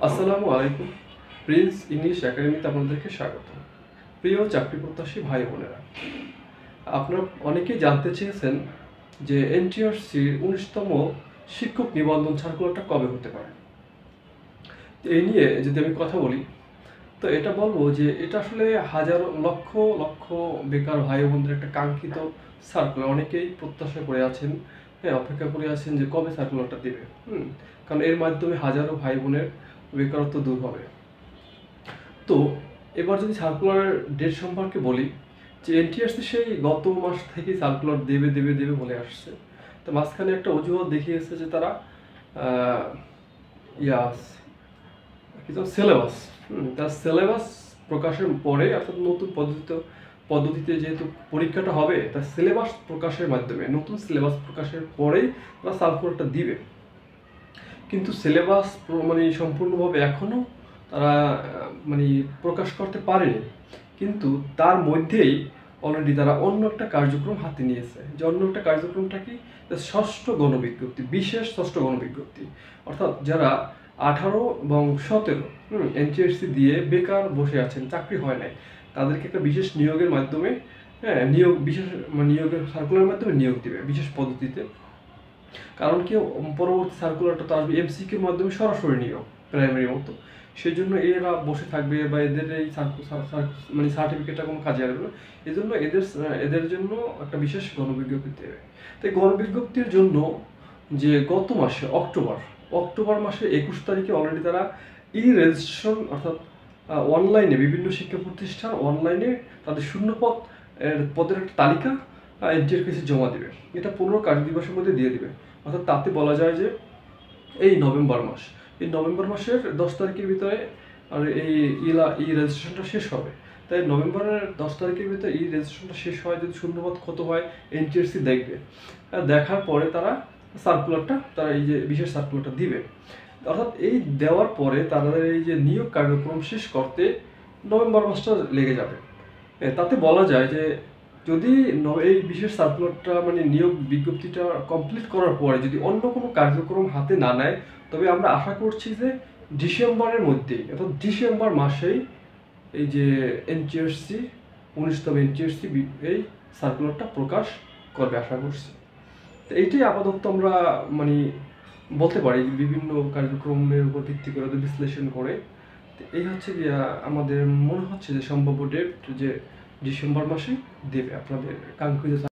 আসসালামু আলাইকুম। Prince English একাডেমিতে আপনাদেরকে স্বাগত। প্রিয় চাকরি প্রত্যাশী ভাই বোনেরা, আপনারা অনেকেই জানতে চেয়েছেন যে এনটিআরসির ১৯তম শিক্ষক নিবন্ধন সার্কুলারটা কবে হতে পারে। এই নিয়ে যদি আমি কথা বলি, তো এটা বলবো যে এটা আসলে হাজারো লক্ষ লক্ষ বেকার ভাই বোনদের একটা কাঙ্ক্ষিত সার্কুলার। অনেকেই প্রত্যাশা করে আছেন, হ্যাঁ, অপেক্ষা করে আছেন যে কবে সার্কুলারটা দেবে। কারণ এর মাধ্যমে হাজারো ভাই বোনের বেকারত্ব দূর হবে। তো এবার যদি সার্কুলার ডেট সম্পর্কে বলি, যে এনটিআরসি সেই গত মাস থেকেই সার্কুলার দেবে দেবে দেবে বলে আসছে। তো মাঝখানে একটা অজুহাত দেখিয়েছে যে তারা আহ, ইয়াস কিন্তু সিলেবাস, তার সিলেবাস প্রকাশের পরে, অর্থাৎ নতুন পদ্ধতিতে যেহেতু পরীক্ষাটা হবে, তার সিলেবাস প্রকাশের মাধ্যমে, নতুন সিলেবাস প্রকাশের পরেই তারা সার্কুলারটা দিবে। কিন্তু সিলেবাস মানে সম্পূর্ণভাবে এখনও তারা মানে প্রকাশ করতে পারেনি। কিন্তু তার মধ্যেই অলরেডি তারা অন্য একটা কার্যক্রম হাতে নিয়েছে। যে অন্য একটা কার্যক্রমটা কি, ষষ্ঠ গণবিজ্ঞপ্তি, বিশেষ ষষ্ঠ গণবিজ্ঞপ্তি। অর্থাৎ যারা 18 এবং 17 এনটিআরসি দিয়ে বেকার বসে আছেন, চাকরি হয় নাই, তাদেরকে একটা বিশেষ নিয়োগের মাধ্যমে, হ্যাঁ, বিশেষ নিয়োগের সার্কুলার মাধ্যমে নিয়োগ দিবে বিশেষ পদ্ধতিতে। কারণ কি, পরবর্তী সার্কুলারটা তো আসবে এমসিকিউর মাধ্যমে, সরাসরি নিয়োগ প্রাইমারি মতো। সেই জন্য এরা বসে থাকবে বা এদের এই মানে সার্টিফিকেটটা কোনো কাজে আসবে না। এই জন্য এদের জন্য একটা বিশেষ গণবিজ্ঞপ্তি দেবে। তাই গণবিজ্ঞপ্তির জন্য যে গত মাসে অক্টোবর মাসে 21 তারিখে অলরেডি তারা রেজিস্ট্রেশন, অর্থাৎ অনলাইনে বিভিন্ন শিক্ষা প্রতিষ্ঠান অনলাইনে তাদের শূন্যপদ পদের একটা তালিকা এনটিআর কাছে জমা দিবে। এটা 15 কার্য দিবসের মধ্যে দিয়ে দিবে। অর্থাৎ তাতে বলা যায় যে এই নভেম্বর মাসের 10 তারিখের ভিতরে আর এই রেজিস্ট্রেশনটা শেষ হবে। তাই নভেম্বরের 10 তারিখের ভিতরে এই রেজিস্ট্রেশনটা শেষ হয়, যদি শূন্যপদ কত হয় এনটিআরসি দেখবে। দেখার পরে তারা এই যে বিশেষ সার্কুলারটা দিবে। অর্থাৎ এই দেওয়ার পরে তাদের এই যে নিয়োগ কার্যক্রম শেষ করতে নভেম্বর মাসটা লেগে যাবে। তাতে বলা যায় যে যদি এই বিশেষ সার্কুলারটা মানে নিয়োগ বিজ্ঞপ্তিটা কমপ্লিট করার পরে যদি অন্য কোনো কার্যক্রম হাতে না নেয়, তবে আমরা আশা করছি যে ডিসেম্বরের মধ্যেই, অর্থাৎ ডিসেম্বর মাসেই এই যে এনটিআরসি 19তম এনটিআরসি এই সার্কুলারটা প্রকাশ করবে আশা করছি। তো এইটাই আপাতত আমরা মানে বলতে পারি, বিভিন্ন কার্যক্রমের উপর ভিত্তি করে বিশ্লেষণ করে। তো এই হচ্ছে যে আমাদের মনে হচ্ছে যে সম্ভাব্য ডেট যে ডিসেম্বর মাসে দেবে আপনাদের কাঙ্ক্ষিত